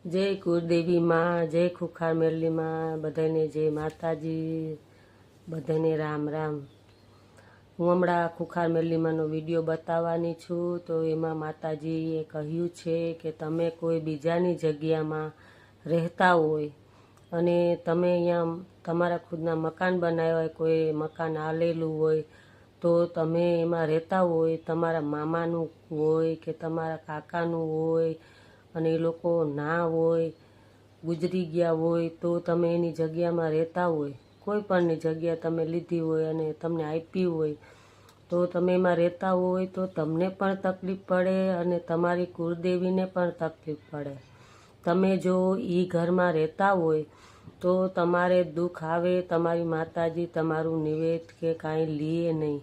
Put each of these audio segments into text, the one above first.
જય કુળદેવી માં, જય ખુખાર મેરલી માં, બધાને જય માતાજી, બધાને રામ રામ. હું હમણાં ખુખાર મેરલી માનો વિડીયો બતાવવાની છું. તો એમાં માતાજીએ કહ્યું છે કે તમે કોઈ બીજાની જગ્યામાં રહેતા હોય અને તમે અહીંયા તમારા ખુદના મકાન બનાવ્યા હોય, કોઈ મકાન આલેલું હોય, તો તમે એમાં રહેતા હોય, તમારા મામાનું હોય કે તમારા કાકાનું હોય અને એ લોકો ના હોય, ગુજરી ગયા હોય, તો તમે એની જગ્યામાં રહેતા હોય, કોઈ પણની જગ્યા તમે લીધી હોય અને તમને આપી હોય, તો તમે એમાં રહેતા હોય તો તમને પણ તકલીફ પડે અને તમારી કુળદેવીને પણ તકલીફ પડે. તમે જો એ ઘરમાં રહેતા હોય તો તમારે દુઃખ આવે, તમારી માતાજી તમારું નિવેદ કે કાંઈ લે નહીં.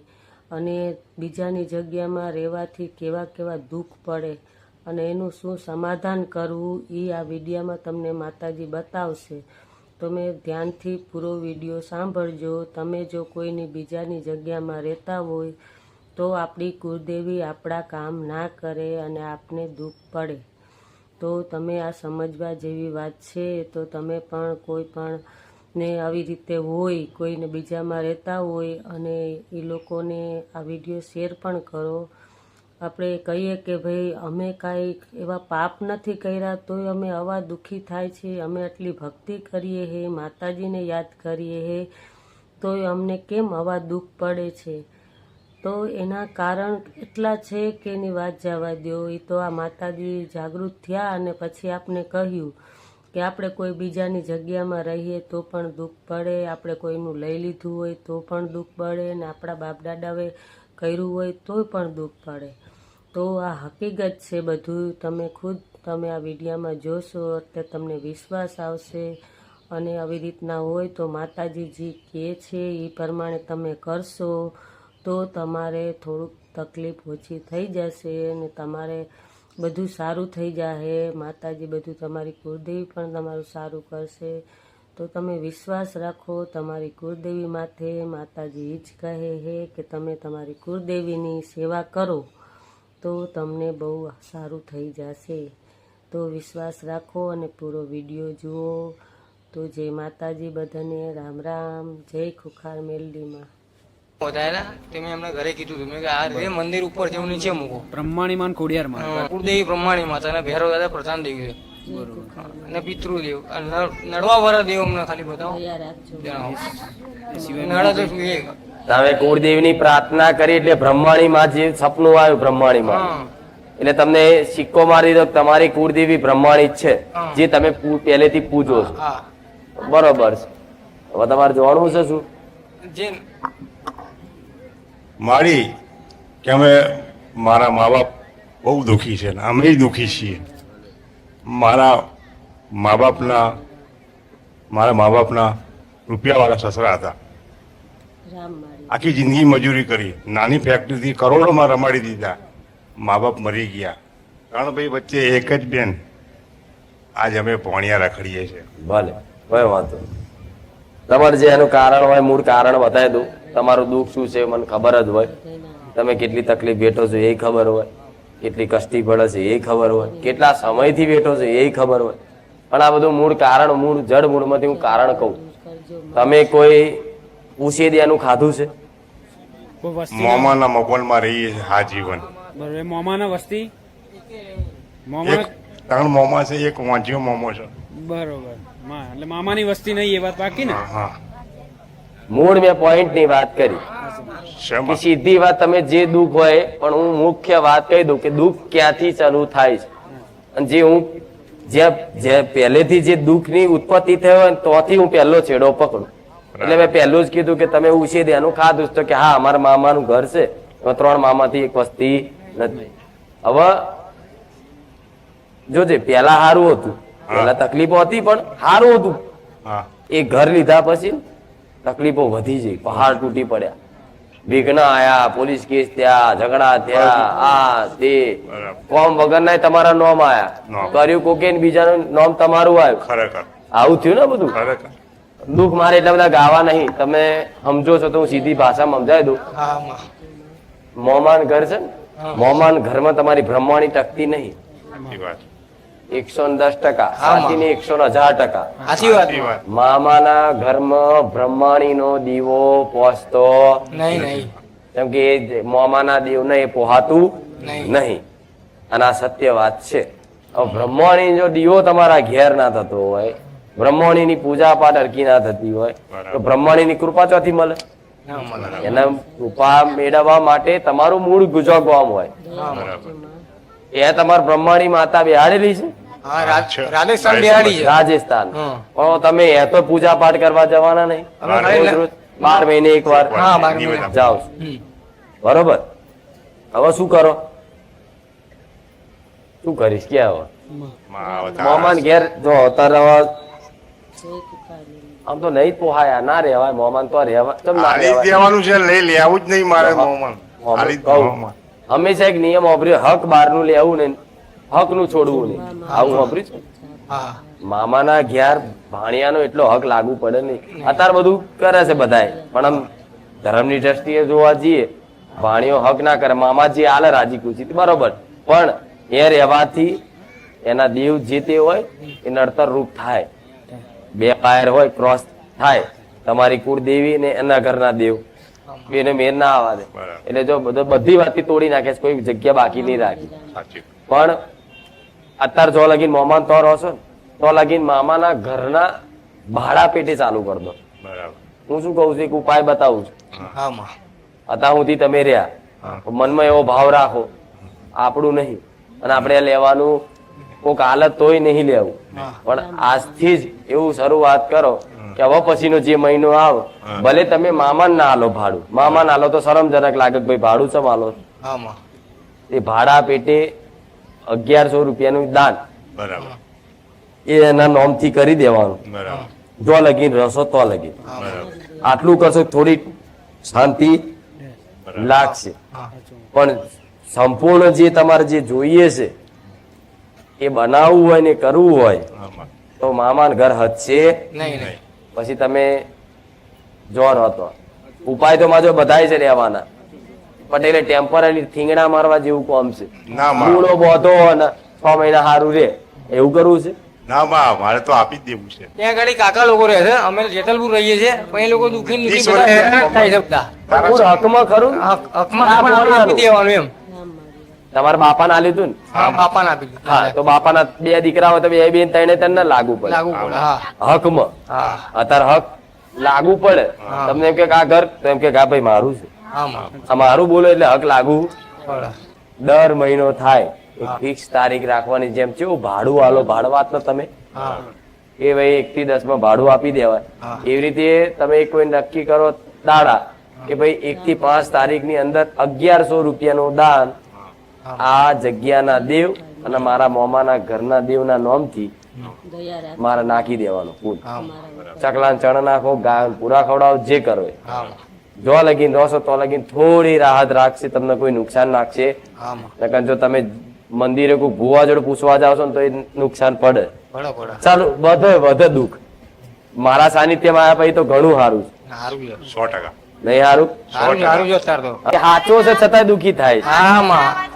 અને બીજાની જગ્યામાં રહેવાથી કેવા કેવા દુઃખ પડે અને એનું શું સમાધાન કરવું એ આ વિડીયોમાં તમને માતાજી બતાવશે. તમે ધ્યાનથી પૂરો વિડીયો સાંભળજો. તમે જો કોઈની બીજાની જગ્યામાં રહેતા હોય તો આપણી કુળદેવી આપણા કામ ના કરે અને આપને દુઃખ પડે. તો તમે આ સમજવા જેવી વાત છે. તો તમે પણ કોઈ પણ ને આવી રીતે હોય, કોઈને બીજામાં રહેતા હોય અને એ લોકોને આ વિડીયો શેર પણ કરો. આપણે કહીએ કે ભાઈ અમે કાંઈ એવા પાપ નથી કર્યા તોય અમે આવા દુઃખી થાય છે, અમે આટલી ભક્તિ કરીએ હે, માતાજીને યાદ કરીએ હે, તોય અમને કેમ આવા દુઃખ પડે છે. તો એના કારણ એટલા છે કે એની વાત જવા દો. એ તો આ માતાજી જાગૃત થયા અને પછી આપણે કહ્યું કે આપણે કોઈ બીજાની જગ્યામાં રહીએ તો પણ દુઃખ પડે, આપણે કોઈનું લઈ લીધું હોય તો પણ દુઃખ પડે ને આપણા બાપ દાદાએ કર્યું હોય તોય પણ દુઃખ પડે. તો આ હકીકત છે બધું. તમે ખુદ તમે આ વિડીયોમાં જોશો એટલે તમને વિશ્વાસ આવશે અને આવી રીતના હોય તો માતાજી જે કહે છે એ પ્રમાણે તમે કરશો તો તમારે થોડુંક તકલીફ ઓછી થઈ જશે અને તમારે બધું સારું થઈ જશે. માતાજી બધું તમારી કુળદેવી પણ તમારું સારું કરશે. તો તમે વિશ્વાસ રાખો તમારી કુળદેવી માથે. માતાજી એ જ કહે છે કે તમે તમારી કુળદેવીની સેવા કરો તો તમને બહુ સારું થઈ જશે. તો વિશ્વાસ રાખો અને પૂરો વિડીયો જુઓ. તો જય માતાજી, બધાને રામ રામ, જય ખુખાર મેલડીમાં. તમે એમના ઘરે કીધું હતું કે આ રે મંદિર ઉપર જેવું નીચે મૂકો. બ્રહ્માણીમાં ખોડિયારમાં કુળદેવી બ્રહ્માણી માતા અને ભૈરવ દાદા પ્રધાન દેવી અને પિતૃદેવ નડવા વાળા દેવ અમને ખાલી બતાવો. નડા તો જોઈએ. તમે કુળદેવીની પ્રાર્થના કરી એટલે બ્રહ્માણીમાં જે સપનું આવ્યું બ્રહ્માણીમાં એટલે તમને સિક્કો મારી દો તમારી કુળદેવી બ્રહ્માણી જ છે જે તમે પહેલેથી પૂજો છો. બરોબર છે. હવે તમારે જોવાનું છે શું જે મારી કે અમે મારા મા બાપ બહુ દુઃખી છે ને અમે દુઃખી છીએ. મારા મા બાપના રૂપિયાવાળા સસરા હતા. આખી જિંદગી મજૂરી કરી, નાની ફેક્ટરીથી કરોડોમાં રમાડી દીધા. મા બાપ મરી ગયા. 3 ભાઈ વચ્ચે એક જ બેન. આજ અમે પોણિયા રખડીએ છીએ. ભલે કોઈ વાંધો નહીં. તમારે જે એનું કારણ હોય મૂળ કારણ બતાવી દઉં. તમારું દુઃખ શું છે મને ખબર જ હોય. તમે કેટલી તકલીફ બેઠો છો એ ખબર હોય, કેટલી કષ્ટી પડે છે એ ખબર હોય, કેટલા સમયથી બેઠો છો એ ખબર હોય. પણ આ બધું મૂળ કારણ, મૂળ જડ મૂળમાંથી હું કારણ કહું. તમે કોઈ પૂછી દેનું ખાધું છે? મોમાના મગવલમાં રહીએ છીએ હા જીવન. બરોબર. મોમાના વસ્તી એક 3 મોમા છે, એક વાંચ્યો મોમો છે. બરોબર. એટલે મામાની વસ્તી નહીં એ વાત બાકી ને? હા. મૂળ મેં પોઈન્ટ ની વાત કરી શેમાં? કે સીધી વાત તમે જે દુઃખ હોય પણ હું મુખ્ય વાત કહી દઉં કે દુઃખ ક્યાંથી ચાલુ થાય છે અને જે હું જે પહેલેથી જે દુઃખની ઉત્પત્તિ થઈ હોય તોથી હું પહેલો છેડો પકડું. એટલે મેં પહેલું જ કીધું કે તમે ઉછેર એનું ખાધું તો કે હા અમારા મામાનું ઘર છે, એમાં 3 મામાથી એક વસ્તી નથી. હવે જોજે પેલા સારું હતું, પેલા તકલીફો હતી પણ સારું હતું. એ ઘર લીધા પછી તકલીફો વધી જઈ, પહાડ તૂટી પડ્યા, વિઘ્ન આયા, પોલીસ કેસ થયા, ઝઘડા થયા, આ તે કોમ વગર ના તમારા નોમ આયા, કર્યું કોકે બીજાનું નોમ તમારું આવ્યું. ખરેખર આવું થયું ને બધું. ખરેખર દુઃખ મારે એટલા બધા ગાવા નહીં, તમે સમજો છો તો હું સીધી ભાષામાં સમજાવી દઉં. મોમાન ઘર છે ને, મોમાન ઘરમાં તમારી બ્રહ્માણી ટકતી નહીં. 110%, સાચીની 110,000%. સાચી વાત સાચી વાત. મામાના ઘરમાં બ્રહ્માણીનો દીવો પહોંચતો નહીં નહીં કેમ કે એ મામાના દેવને એ પોહાતું નહીં. નહીં, અને આ સત્ય વાત છે. હવે બ્રહ્માણી જો દીવો તમારા ઘેર ના થતો હોય, બ્રહ્માણીની પૂજા પાઠ હરકી ના થતી હોય, તો બ્રહ્માણીની કૃપા ચોથી મળે? ના મળે. એના કૃપા મેળવવા માટે તમારું મૂળ ગુજો ગામ હોય, બરાબર. એ તમારે બ્રહ્માણી માતા બેહાડેલી છે હા રાજસ્થાન બિહાડી છે. રાજસ્થાન. હા. પણ તમે એ તો પૂજા પાઠ કરવા જવાના નહીં, અમે ખાલી રોજ રોજ 12 મહિને એક વાર હા, 12 નિવેદન. મહિને. જાઓ. હમ. બરોબર. હવે શું કરો? શું કરીશ કે હવે માં આવતા. મોમાન ઘેર જો અત્યારે હવે જય ખુખાર મેલડી. આમ તો નહીં જ પોહાયા, ના રહેવાય મોમાન તો રહેવા કેમ ના આલી જ રહેવાય? દેવાનું છે, લઈ લેવું જ નહીં મારે મોમાં. આલી જ કહું. મોમાં. હંમેશા એક નિયમ વાપર્યો, હક બહારનું લેવું નહીં, હકનું છોડવું નહીં. આવું વાપર્યું છે? હા મામાના ઘેર ભાણિયાનો એટલો હક લાગુ પડે નહીં. અત્યારે બધું કરે છે બધાય, પણ આમ ધર્મની દ્રષ્ટિએ જોવા જઈએ, ભાણિયો હક ના કરે, મામાજી આલે રાજી ખુશી બરોબર, પણ એ રહેવાથી એના દેવ જે તે હોય એ નડતર રૂપ થાય. બે પાયર હોય ક્રોસ થાય, તમારી કુળદેવી ને એના ઘરના દેવ એને મેર ના આવવા દે. બરાબર. એટલે જો બધી વાતથી તોડી નાખે છે, કોઈ જગ્યા બાકી નહીં રાખી. સાચી. પણ અત્યારે જો લગીન મોમાન તો રહો છો ને, તો લગીન મામાના ઘરના ભાડા પેટે ચાલુ કરી દો. બરાબર. હું શું કહું છું, એક ઉપાય બતાવું છું. હા માં અત્યાર સુધી તમે રહ્યા, મનમાં એવો ભાવ રાખો આપણું નહીં, અને આપણે લેવાનું કોઈક હાલત તોય નહીં લેવું, પણ આજથી જ એવું શરૂઆત કરો કે હવે પછીનો જે મહિનો આવ, ભલે તમે મામાન ના આલો ભાડું, મામાન આલો તો શરમજનક લાગે કે ભાઈ ભાડું ચમ આલો? હા માં એ ભાડા પેટે 1100 રૂપિયાનું દાન બરાબર. એ એના નોમથી કરી દેવાનું. બરાબર. જો લગીન રસો તો લગીન બરાબર. આટલું કરશો થોડી શાંતિ લાગશે, પણ સંપૂર્ણ જે તમારે જે જોઈએ છે એ બનાવવું હોય ને કરવું હોય આમાં. તો મામાન ઘર હદશે નહીં નહીં પછી તમે જોર હતો. ઉપાય તો માજો બધાય છે રહેવાના, પટેલે ટેમ્પરરી થીંગડા મારવા જેવું કોમ છે. ના માં. મૂળો બોધો અને 6 મહિના સારું રે એવું કરવું છે? ના માં, મારે તો આપી જ દેવું છે. ત્યાં આગળ કાકા લોકો રહે છે, અમે જેતલપુર રહીએ છીએ, પણ એ લોકો દુખી નથી, વીસ બધા વર્ષ હેરાન જ થાય છે બધા. મૂળ હકમાં ખરું ને? હકમાં આપણે આપી દેવાનું એમ. તમારા બાપાને આલ્યું હતું ને? હા બાપાને આપી દીધું. હા, તો બાપાના 2 દીકરા હોય તો 2 બેન 3 ત્રણ લાગુ પડે લાગુ પડે હા હકમાં. હા અત્યારે હક લાગુ પડે, તમને એમ કે આ ઘર, તો એમ કે આ ભાઈ મારું છે, હા માં આ મારું બોલો એટલે હક લાગુ. પડે. દર મહિનો થાય એક ફિક્સ તારીખ રાખવાની, જેમ કેવું ભાડું આલો ભાડવાત ને તમે હા એ ભાઈ 1 થી 10 માં ભાડું આપી દેવાય, એવી રીતે તમે કોઈ નક્કી કરો દાડા કે ભાઈ 1 થી 5 તારીખની અંદર 1100 રૂપિયાનું દાન આ જગ્યાના દેવ અને મારા મોમાના ઘરના દેવના નામથી દયા રાખ. મારે નાખી દેવાનું ફૂલ. હા ચકલાન ચણ નાખો, ગાય પૂરા ખવડાવો, જે કરો એ. હા જો લગીન રહશો તો લગીન થોડી રાહત રાખશે, તમને કોઈ નુકસાન નાખશે હા માં નકર જો તમે મંદિરે કોઈ ભુવા જોડે પૂછવા જાવ છો ને તો એ નુકસાન પડે. પડે પડે ચાલો વધે દુઃખ, મારા સાનિધ્યમાં આવ્યા પછી તો ઘણું સારું છે. સારું છે 100%. નહીં સારું? સારું સારું છે અત્યારે તો એ સાચો છે છતાંય દુઃખી થાય છે. હા માં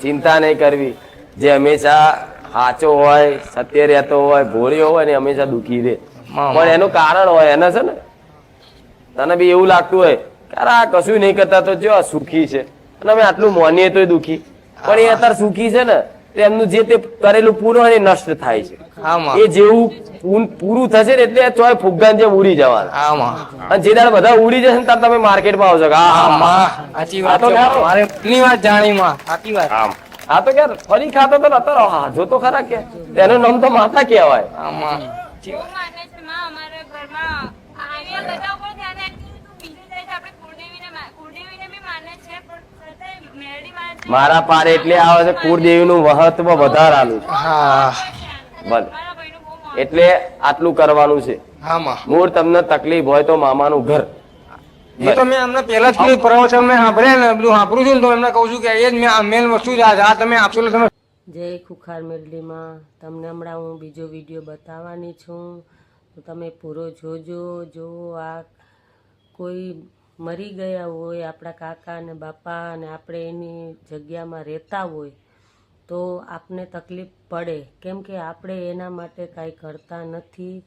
ચિંતા નહીં કરવી. જે હંમેશા સાચો હોય, સત્ય રહેતો હોય, ભોળ્યો હોય ને હંમેશા દુઃખી રહે. પણ એનું કારણ હોય એને છે ને, તને બી એવું લાગતું હોય કે અરે આ કશું નહીં કરતા તો જો આ સુખી છે, અને અમે આટલું માનીએ તોય દુઃખી, પણ એ અત્યારે સુખી છે ને તો એમનું જે તે કરેલું પૂરું હોય ને એ નષ્ટ થાય છે. હા માં એ જેવું પૂરું થશે ને એટલે ચોય ફુગ્ગાન જેમ ઉડી જવાના, હા માં અને જે દાડે બધા ઉડી જશે ને ત્યારે તમે માર્કેટમાં આવશો કે હા આ માં સાચી વાત આ તો છે. ખરું. મારે એટલી વાત જાણી માં સાચી વાત આમ. આ તો ક્યારે ફરી ખાતો તો અત્યારે હાજો તો ખરા કે તેનું નામ તો માતા કહેવાય. હા માં બહુ માને છે માં અમારા ઘરમાં આવ્યા બધા ઉપર ધ્યાન રાખીને તું બીજું જાય છે આપણે કુળદેવીને બી માને છે પણ છતાંય મેરડી માને છે મારા પાર એટલે આવે છે કુળદેવીનું મહત્વ વધારાનું છે. હા ભલે મારા ભાઈનું બહુ માને એટલે આટલું કરવાનું છે. હા માં મૂળ તમને તકલીફ હોય તો મામાનું ઘર. એ તો મેં અમને પહેલા જ કીધું, પ્રવચન મેં સાંભળ્યા ને બધું સાંભળું છું ને તો એમને કહું છું કે એ જ મેન વસ્તુ જ આ તમે આપશો એટલે તમે જય ખુખાર મેલડીમાં તમને હમણાં હું બીજો વિડીયો બતાવવાની છું, તો તમે પૂરો જોજો. જો આ કોઈ મરી ગયા હોય આપણા કાકા અને બાપા અને આપણે એની જગ્યામાં રહેતા હોય તો આપને તકલીફ પડે, કેમ કે આપણે એના માટે કાંઈ કરતા નથી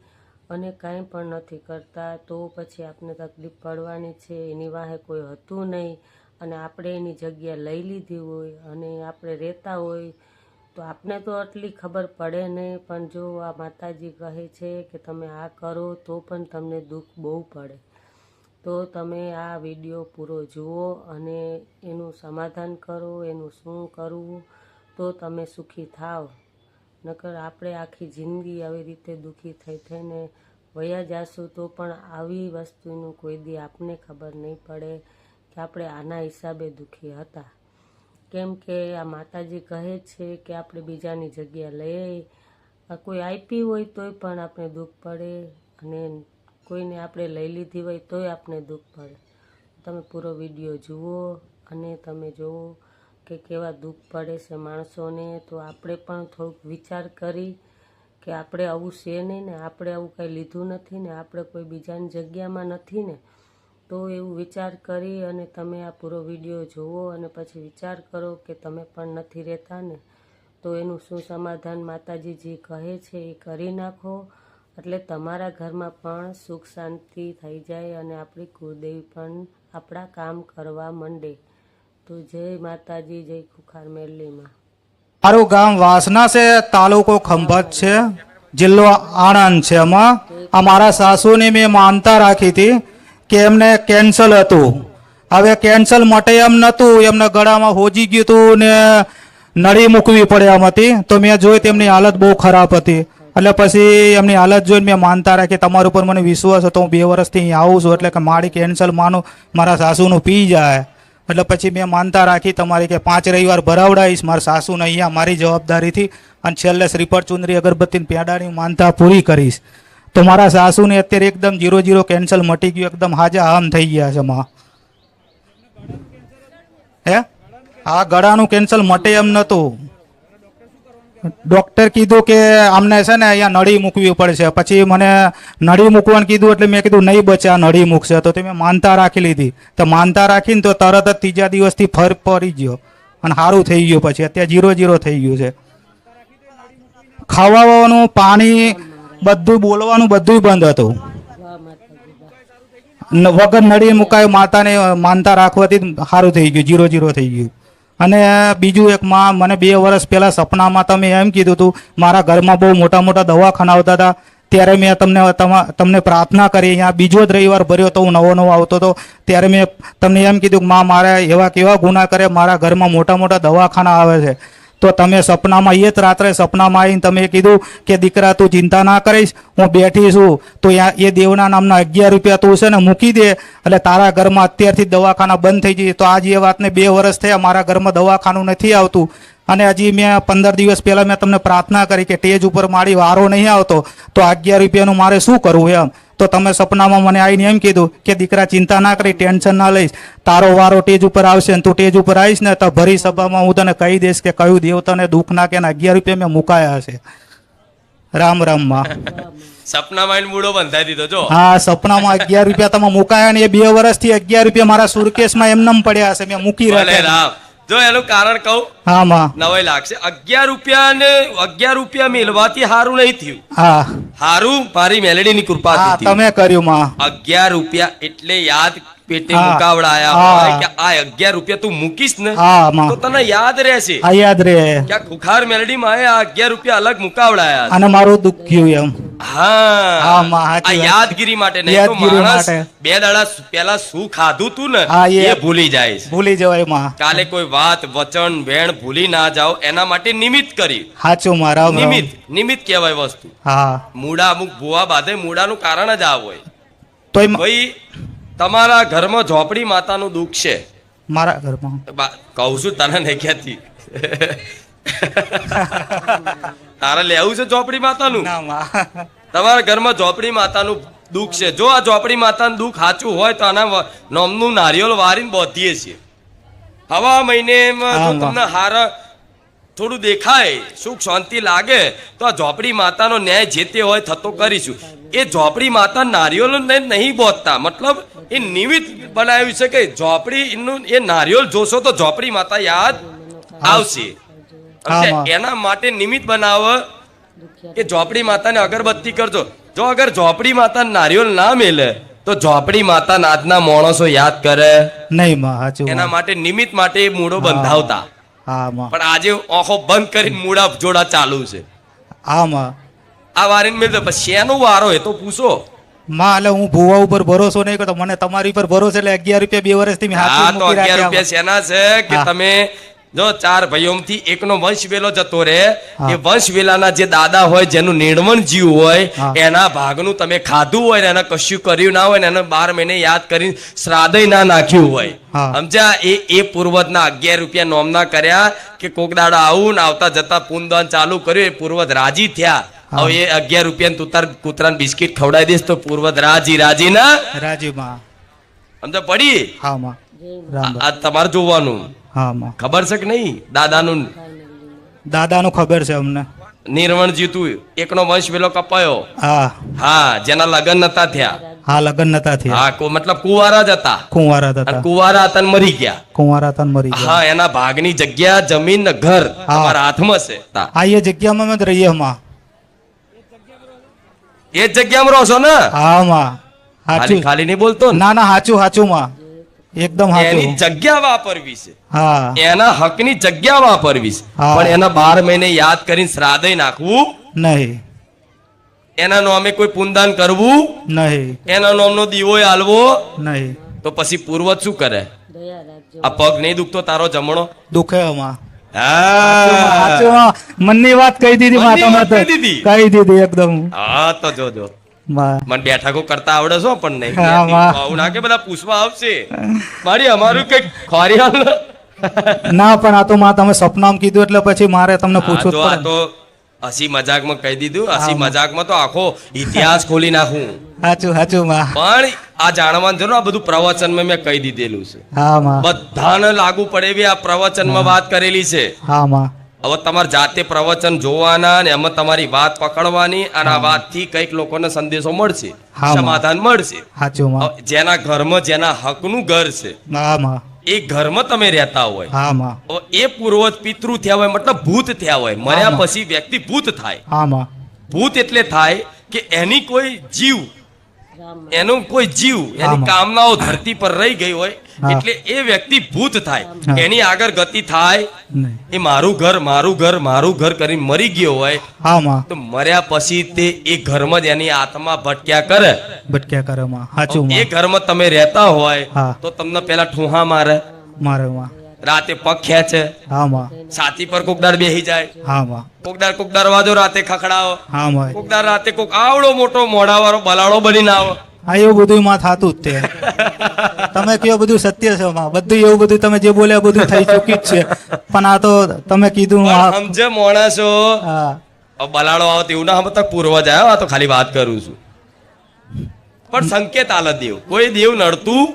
અને કાંઈ પણ નથી કરતા, તો પછી આપને તકલીફ પડવાની છે. એની વાહે કોઈ હતું નહીં અને આપણે એની જગ્યા લઈ લીધી હોય અને આપણે રહેતા હોય તો આપને તો આટલી ખબર પડે નહીં. પણ જો આ માતાજી કહે છે કે તમે આ કરો તો પણ તમને દુઃખ બહુ પડે. તો તમે આ વિડીયો પૂરો જુઓ અને એનું સમાધાન કરો, એનું શું કરવું તો તમે સુખી થાવ. નકર આપણે આખી જિંદગી આવી રીતે દુઃખી થઈ થઈને વયા જાશું તો પણ આવી વસ્તુનું કોઈ દી આપને ખબર નહીં પડે કે આપણે આના હિસાબે દુઃખી હતા. કેમ કે આ માતાજી કહે છે કે આપણે બીજાની જગ્યા લઈએ, કોઈ આપી હોય તોય પણ આપણે દુઃખ પડે અને કોઈને આપણે લઈ લીધી હોય તોય આપણે દુઃખ પડે. તમે પૂરો વિડીયો જુઓ અને તમે જુઓ કે કેવા દુઃખ પડે છે માણસોને. તો આપણે પણ થોડુંક વિચાર કરી કે આપણે આવું છે નહીં ને, આપણે આવું કંઈ લીધું નથી ને, આપણે કોઈ બીજાની જગ્યામાં નથી ને. તો એવું વિચાર કરી અને તમે આ પૂરો વિડીયો જુઓ અને પછી વિચાર કરો કે તમે પણ નથી રહેતા ને, તો એનું શું સમાધાન માતાજી જે કહે છે એ કરી નાખો, એટલે તમારા ઘરમાં પણ સુખ શાંતિ થઈ જાય અને આપણી કુળદેવી પણ આપણા કામ કરવા માંડે. તો જય માતાજી, જય ખુખાર મેરલીમાં. મારું ગામ વાસના છે, તાલુકો ખંભાત છે, જિલ્લો આણંદ છે. એમાં અમારા સાસુની મેં માનતા રાખી હતી કે એમને કેન્સર હતું. હવે કેન્સર માટે એમ નહોતું, એમને ગળામાં હોજી ગયું હતું ને નળી મૂકવી પડે એમ હતી. તો મેં જોઈ તેમની હાલત બહુ ખરાબ હતી, એટલે પછી એમની હાલત જોઈને મેં માનતા રાખી. તમારા ઉપર મને વિશ્વાસ હતો, હું 2 વર્ષથી અહીં આવું છું, એટલે કે મારી કેન્સર માનું મારા સાસુનું પી જાય. એટલે પછી મેં માનતા રાખી તમારી કે 5 રવિવાર ભરાવડાવીશ મારા સાસુને અહીંયા મારી જવાબદારીથી, અને છેલ્લે શ્રીફળ ચુંદરી અગરબત્તી પેડાની માનતા પૂરી કરીશ. તો મારા સાસુને અત્યારે એકદમ 0 કેન્સર મટી ગયું, એકદમ હાજા આમ થઈ ગયા છે. માં હે આ ગળાનું કેન્સર મટે એમ નહોતું. ડૉક્ટર કીધું કે અમને છે ને અહીંયા નળી મૂકવી પડશે. પછી મને નળી મૂકવાનું કીધું એટલે મેં કીધું નહીં બચે, આ નળી મૂકશે. તો મેં માનતા રાખી લીધી. તો માનતા રાખીને તો તરત જ 3જા દિવસથી ફર પડી ગયો અને સારું થઈ ગયું. પછી અત્યારે 0 થઈ ગયું છે. ખાવાનું, પાણી, બધું, બોલવાનું બધું બંધ હતું. વગર નળી મુકાય માતાને માનતા રાખવાથી સારું થઈ ગયું, 0 થઈ ગયું. અને બીજું એક માં મને 2 વર્ષ પહેલાં સપનામાં તમે એમ કીધું હતું મારા ઘરમાં બહુ મોટા મોટા દવાખાના આવતા હતા, ત્યારે મેં તમને પ્રાર્થના કરી. અહીંયા બીજો જ રવિવાર ભર્યો તો હું નવો આવતો હતો, ત્યારે મેં તમને એમ કીધું કે માં મારે એવા કેવા ગુના કરે, મારા ઘરમાં મોટા મોટા દવાખાના આવે છે. તો તમે સપનામાં એ જ રાત્રે સપનામાં આવીને તમે કીધું કે દીકરા તું ચિંતા ના કરીશ, હું બેઠી છું. તો એ દેવના નામના 11 રૂપિયા તું છે ને મૂકી દે, એટલે તારા ઘરમાં અત્યારથી દવાખાના બંધ થઈ જશે. તો આજ એ વાતને 2 વર્ષ થયા, મારા ઘરમાં દવાખાનું નથી આવતું. અને હજી મેં 15 દિવસ પહેલાં મેં તમને પ્રાર્થના કરી કે ટેજ ઉપર મારી વારો નહીં આવતો, તો 11 રૂપિયાનું મારે શું કરવું એમ. તો તમે સપનામાં મને આવીને એમ કીધું કે દીકરા ચિંતા ના કરી, ટેન્શન ના લઈશ, તારો વારો ટેજ ઉપર આવશે ને તું ટેજ ઉપર આવીશ ને તો ભરી સભામાં હું તને કહી દઈશ કે કયું દેવ તને દુઃખ ના કે 11 રૂપિયા મેં મુકાયા છે. રામ રામ માં. સપનામાં મૂળો બંધાઈ દીધો જો. હા, સપનામાં 11 રૂપિયા તમે મુકાયા ને એ 2 વર્ષથી 11 રૂપિયા મારા સુરકેશમાં એમનેમ પડ્યા છે, મેં મૂકી રાખ્યા. જો એનું કારણ કહું, હા માં, નવાઈ લાગશે. 11 રૂપિયા ને 11 રૂપિયા મેળવાથી હારું નહીં થયું. હા હારું મારી મેલેડીની કૃપાથી થયું. તમે કર્યું માં. 11 રૂપિયા એટલે યાદ પેટે મુકાવડાયા હોય કે આ 11 રૂપિયા તું મૂકીશ ને તો તને યાદ રહેશે. આ યાદ રહે કે ખુખાર મેલેડી માં આ 11 રૂપિયા અલગ મુકાવડાયા અને મારું દુઃખ થયું એમ. હા, આ યાદગીરી માટે નહીં તો માણસ 2 દાડા પહેલા શું ખાધું તું ને એ ભૂલી જાય, ભૂલી જવાય માં. કાલે કોઈ વાત વચન વેણ ભૂલી ના જાવ એના માટે નિમિત્ત કરી. સાચું મારા નિમિત્ત કહેવાય વસ્તુ. હા, મૂળા અમુક ભૂવા બાંધે, મૂળાનું કારણ જ આ હોય. તો ભાઈ તમારા ઘરમાં ઝોપડી માતાનું દુઃખ છે. મારા ઘરમાં કહું છું તને નહીં કહેતી. તારે લેવું છે ઝોપડી માતાનું? તમારા ઘરમાં ઝોપડી માતાનું દુઃખ છે. જો આ ઝોપડી માતાનું દુઃખ સાચું હોય તો આના નોમનું નારિયેળ વારીને બોધીએ છીએ. હવા મહિને જો તમને હારા થોડું દેખાય, સુખ શાંતિ લાગે તો આ ઝોપડી માતાનો ન્યાય જે તે હોય થતો કરીશું. એ ઝોપડી માતા નારિયેળ નહીં બોધતા, મતલબ એ નિમિત્ત બનાવ્યું છે કે ઝોપડી એ નારિયેળ જોશો તો ઝોપડી માતા યાદ આવશે. સમજ્યા? માં. એના માટે નિમિત્ત બનાવ કે ઝોપડી માતાને અગરબત્તી કરજો. જો અગર ઝોપડી માતા નારિયેળ ના મેલે તો ઝોપડી માતા આજના માણસો યાદ કરે. નહીં માં સાચું એના માં. માટે નિમિત્ત માટે એ મૂળો બંધાવતા. હા માં. પણ આજે આંખો બંધ કરીને મૂળા જોડા ચાલુ છે. હા માં. આ વારીને મેળ દે. પછી શેનો વારો એ તો પૂછો. માં એટલે હું ભુવા ઉપર ભરોસો નહીં કરતો, મને તમારી પર ભરોસો, એટલે 11 રૂપિયા 2 વર્ષથી મેં હા હાથમાં તો મૂકી 11 રાખ્યા. રૂપિયા શેના છે કે હા. તમે જો 4 ભાઈઓમાંથી એકનો વંશ વેલો જતો રહે, હા. એ વંશ વેલાના જે દાદા હોય જેનું નિર્મણ જીવ હોય હા. એના ભાગનું તમે ખાધું હોય ને એને કશું કર્યું ના હોય ને એને 12 મહિને યાદ કરીને શ્રાદ્ધય ના નાખ્યું હોય. હા. સમજ્યા? એ પૂર્વજના 11 રૂપિયા નોમના કર્યા કે કોક દાડો આવું ને આવતા જતા પુનદાન ચાલુ કર્યું, એ પૂર્વજ રાજી થયા. હા. હવે એ 11 રૂપિયા તું તાર કૂતરાને બિસ્કિટ ખવડાવી દઈશ તો પૂર્વજ રાજી ના રાજી માં. સમજ પડી? હા માં. રામ રામ. આ તમારે જોવાનું. હા માં. ખબર છે કે નહીં? દાદાનું દાદાનું ખબર છે અમને. નિર્વણ જીતું એકનો વંશ વેલો કપાયો. હા હા, જેના લગ્ન નતા થયા. હા લગ્ન નતા થયા, હા, મતલબ કુંવારા જ હતા. કુંવારા અને હતા. કુંવારા હતા ને મરી ગયા. કુંવારા હતા ને મરી ગયા. હા, એના ભાગની જગ્યા, જમીન ને ઘર તમારા હાથમાં છે. હા એ જગ્યામાં અમે જ રહીએ માં. એ જ જગ્યામાં રહો છો ને? હા માં. ખાલી સાચું. ખાલી નહીં બોલતો ને. ના ના સાચું સાચું માં. એકદમ એની સાચું. જગ્યા વાપરવી છે. હા એના હકની જગ્યા વાપરવી છે. હા. પણ એના 12 મહિને યાદ કરીને શ્રાદ્ધય નાખવું, નહીં એના નામે કોઈ પુનદાન કરવું, નહીં એના નામનો દીવો હાલવો, નહીં. તો પછી પૂર્વજ શું કરે? દયા રાખજો. આ પગ નહીં દુખતો તારો જમણો? દુખે માં. હા સાચું માં. મનની વાત કહી દીધી માં મનની વાત તમે તો. કહી દીધી. કહી દીધી એકદમ હા, તો જોજો માં. મને બેઠકો કરતા આવડે છો પણ નહીં. હા, વાહ. આવું ના કે બધા પૂછવા આવશે મારી અમારું કઈક ખોરી હાલ. ના પણ આ તો માં તમે સપનામાં કીધું એટલે પછી મારે તમને આ પૂછવું જો જ આ પડે. તો હસી મજાકમાં કહી દીધું. હસી હા. મજાકમાં તો આખો ઇતિહાસ ખોલી નાખું. સાચું સાચું માં. પણ આ જાણવાનું જરૂર, આ બધું પ્રવચનમાં મેં કહી દીધેલું છે. હા માં. બધાને લાગુ પડે એવી આ પ્રવચનમાં વાત કરેલી છે. હા માં. હવે તમારે જાતે પ્રવચન જોવાના ને એમાં તમારી વાત પકડવાની અને આ વાતથી કઈક લોકોને સંદેશો મળશે, હા, સમાધાન મળશે. સાચું માં. હવે જેના ઘરમાં જેના હકનું ઘર છે હા માં. એ ઘરમાં તમે રહેતા હોય, હા માં. હવે એ પૂર્વજ પિતૃ થયા હોય, મતલબ ભૂત થયા હોય. મર્યા હા. પછી વ્યક્તિ ભૂત થાય. હા માં. ભૂત એટલે થાય કે એની કોઈ જીવ, એનું કોઈ જીવ, એની આમાં. કામનાઓ ધરતી પર રહી ગઈ હોય હા. એટલે એ વ્યક્તિ ભૂત થાય. હા. એની આગળ ગતિ થાય. નહીં. એ મારું ઘર મારું ઘર મારું ઘર કરીને મરી ગયો હોય હા માં. તો મર્યા પછી તે એ ઘરમાં જ એની આત્મા ભટક્યા કરે. ભટક્યા કરે માં. સાચું એ માં. ઘરમાં તમે રહેતા હોય હા. તો તમને પેલા ઠુહા મારે, મારે માં. રાતે પગ ખેંચે, હા માં. છાતી પર કોકદાર બેહી જાય, હા માં. કોક દરવાજો રાતે ખખડાવો, હા માં. કોકદાર રાતે કોક આવડો મોટો મોઢાવાળો બલાડો બનીને આવો. હા એવું બધું માં થતું જ તે. તમે કયો બધું સત્ય છે માં. બધું એવું બધું તમે જે બોલ્યા બધું થઈ ચૂક્યું જ છે. પણ આ તો તમે કીધું પણ આ- સમજે માણસો, હા હવે બલાડો આવો તેવું ના સમજતા પૂર્વજ આવ્યો. આ તો ખાલી વાત કરું છું. પણ સંકેત આલે દેવ. કોઈ દેવ નડતું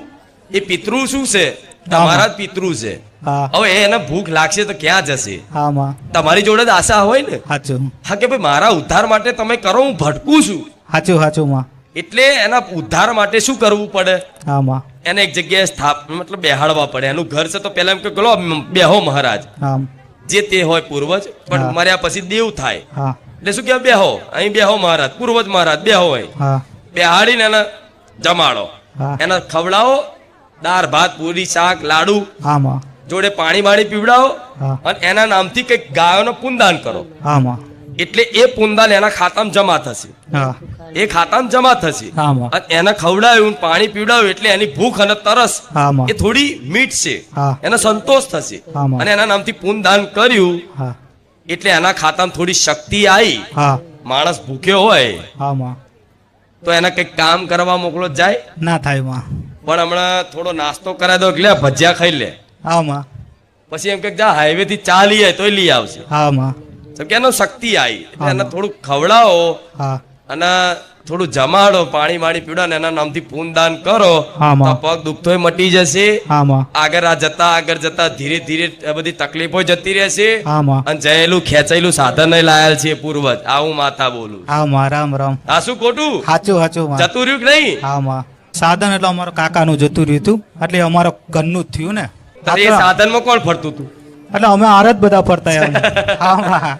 એ પિતૃ શું છે? તમારા જ પિતૃ છે. હા હવે એને ભૂખ લાગશે તો ક્યાં જશે? હા માં. તમારી જોડે જ આશા હોય ને. સાચું હા કે ભાઈ મારા ઉદ્ધાર માટે તમે કરો, હું ભટકું છું. સાચું સાચું માં. એટલે એના ઉદ્ધાર માટે શું કરવું પડે? હા માં. એને એક જગ્યાએ મતલબ બેહાડવા પડે. એનું ઘર છે તો પેલા એમ કે ગલો બેહો મહારાજ, હા જે તે હોય પૂર્વજ. પણ હા. મર્યા પછી દેવ થાય હા એટલે શું કે બેહો અહીં, બેહો મહારાજ, પૂર્વજ મહારાજ બેહો અહીં. હા બેહાડીને એને જમાડો, હા એને ખવડાવો, દાળ ભાત પૂરી શાક લાડુ હા માં. જોડે પાણી બાણી પીવડાવો હા. અને એના નામથી કઈક ગાયોનો પુનદાન કરો. હા માં. એટલે એ પુનદાન એના ખાતામાં જમા થશે. હા એ ખાતામાં જમા થશે હા માં. અને એને ખવડાવ્યું ને પાણી પીવડાવ્યું એટલે એની ભૂખ અને તરસ હા માં. એ થોડી મીટશે, હા. એને સંતોષ થશે. હા માં. અને એના નામથી પુનદાન કર્યું હા એટલે એના ખાતામાં થોડી શક્તિ આવી. હા માણસ ભૂખ્યો હોય હા માં. તો એને કઈક કામ કરવા મોકલો જાય. ના થાય માં. પણ હમણાં થોડો નાસ્તો કરાવી દો એટલે ભજીયા ખાઈ લે, હા માં. પછી એમ કે જા હાઈવે થી ચા લઈ આવે તોય લઈ આવશે. હા માં. કેમ કે એનો શક્તિ આવી એટલે એને હા. થોડું ખવડાવો હા અને થોડું જમાડો, પાણી માણી પીવડાવો ને એના નામથી પુનદાન કરો હા, તો માં. પગ દુખતોય મટી જશે. હા માં. આગળ જતા ધીરે ધીરે આ બધી તકલીફો જતી રહેશે. હા માં. અને જયેલું ખેંચાયેલું સાધન લાયેલ છે પૂર્વજ. આ હું માતા બોલું. હા માં. રામ રામ. આ શું ખોટું? સાચું સાચું માં. જતું રહ્યું કે નહીં? હા માં. સાધન એટલે અમારો કાકાનું જતું રહ્યું હતું એટલે અમારા ઘરનું જ થયું ને. તો એ સાધનમાં કોણ ફરતું હતું? એટલે અમે હાર જ બધા ફરતા આવ્યા. હા માં.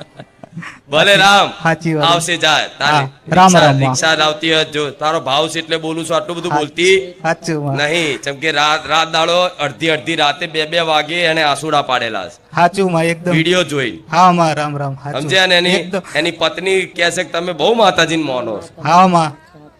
ભલે રામ સાચી વાત. આવશે જાય તારે હા, રામ રિક્ષા- રામ માં. રિક્ષા જ આવતી હોય જો તારો ભાવ છે એટલે બોલું છું આટલું બધું બોલતી સાચું માં. નહીં જેમ કે રાત દાડો અડધી રાતે 2 વાગે એને આસુડા પાડેલા છે સાચું માં એકદમ. વિડીયો જોઈ હા માં રામ રામ. સાચું. સમજ્યા ને એકદમ. એની પત્ની કહે છે કે તમે બહુ માતાજીને માનો છો હા માં.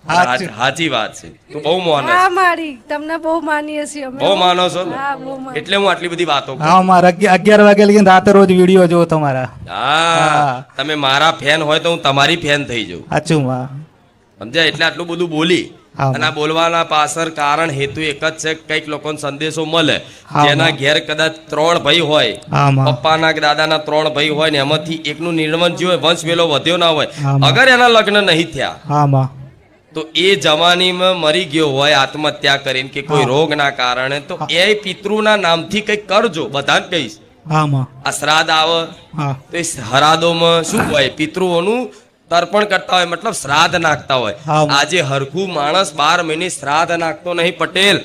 સાચું. સાચી વાત છે તું બહુ માનો હા છો. મારી તમને બહુ માનીએ છીએ અમે. બહુ માનો છો ને હા બહુ માનીએ. એટલે હું આટલી બધી વાતો કરું. હા માં 11 વાગે લગીને રાતે રોજ વિડીયો જોવો તમારા. હા તમે મારા ફેન હોય તો હું તમારી ફેન થઈ જાઉં સાચું માં. સમજ્યા એટલે આટલું બધું બોલી હા. અને આ બોલવાના પાછળ કારણ હેતુ એક જ છે કે કંઈક લોકોને સંદેશો મળે હા. જેના ઘેર કદાચ 3 ભાઈ હોય હા માં. પપ્પાના કે દાદાના 3 ભાઈ હોય ને એમાંથી એકનું નિર્વંશ જીવ હોય વંશ વેલો વધ્યો ના હોય હા, માં. અગર એના લગ્ન નહીં થયા હા માં. તો એ જવાનીમાં મરી ગયો હોય આત્મહત્યા કરીને કે કોઈ હા. રોગના કારણે તો એ પિતૃના નામથી કંઈક કરજો બધાને કહીશ હા માં. આ શ્રાદ્ધ આવે હા. તો એ હરાદોમાં શું હોય પિતૃઓનું તર્પણ કરતા હોય મતલબ શ્રાદ્ધ નાખતા હોય હા. આજે હરખું માણસ 12 મહિને શ્રાદ્ધ નાખતો નહીં પટેલ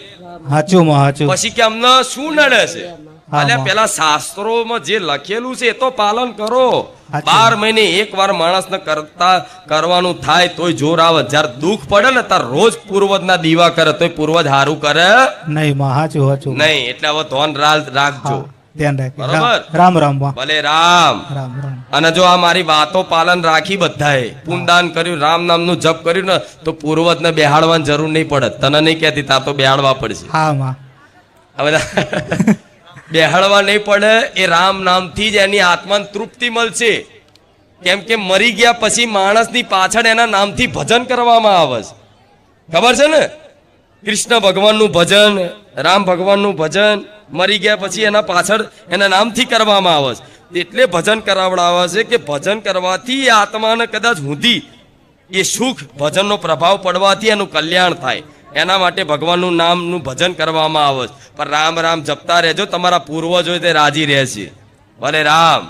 સાચું માં. સાચું. પછી કે અમને શું નડે છે હા, અલ્યા માં. પેલા શાસ્ત્રોમાં જે લખેલું છે એ તો પાલન કરો સાચું. 12 મહિને એકવાર માણસને કરવાનું થાય તોય જોર આવે જ્યારે દુઃખ પડે ને ત્યારે રોજ પૂર્વજના દીવા કરે તોય પૂર્વજ હારું કરે નહીં માં. સાચું સાચું. નહીં એટલે હવે ધોન રાખજો હા, ધ્યાન રાખી. બરોબર. રામ રામ માં. ભલે રામ રામ રામ. અને જો આ મારી વાતો પાલન રાખી બધાએ પુનદાન કર્યું રામ નામનું જપ કર્યું ને તો પૂર્વજને બેહાડવાની જરૂર નહીં પડે તને નહીં કહેતી તા તો બેહાડવા પડશે હા માં. હવે બેહાડવા નહીં પડે એ રામ નામથી જ એની આત્માને તૃપ્તિ મળશે કેમ કે મરી ગયા પછી માણસની પાછળ એના નામથી ભજન કરવામાં આવે છે ખબર છે ને કૃષ્ણ ભગવાનનું ભજન રામ ભગવાનનું ભજન મરી ગયા પછી એના પાછળ એના નામથી કરવામાં આવે છે એટલે ભજન કરાવડાવે છે કે ભજન કરવાથી એ આત્માને કદાચ ઊંધી એ સુખ ભજનનો પ્રભાવ પડવાથી એનું કલ્યાણ થાય એના માટે ભગવાનનું નામનું ભજન કરવામાં આવે છે પણ રામ રામ જપતા રહેજો તમારા પૂર્વજો તે રાજી રહેશે ભલે રામ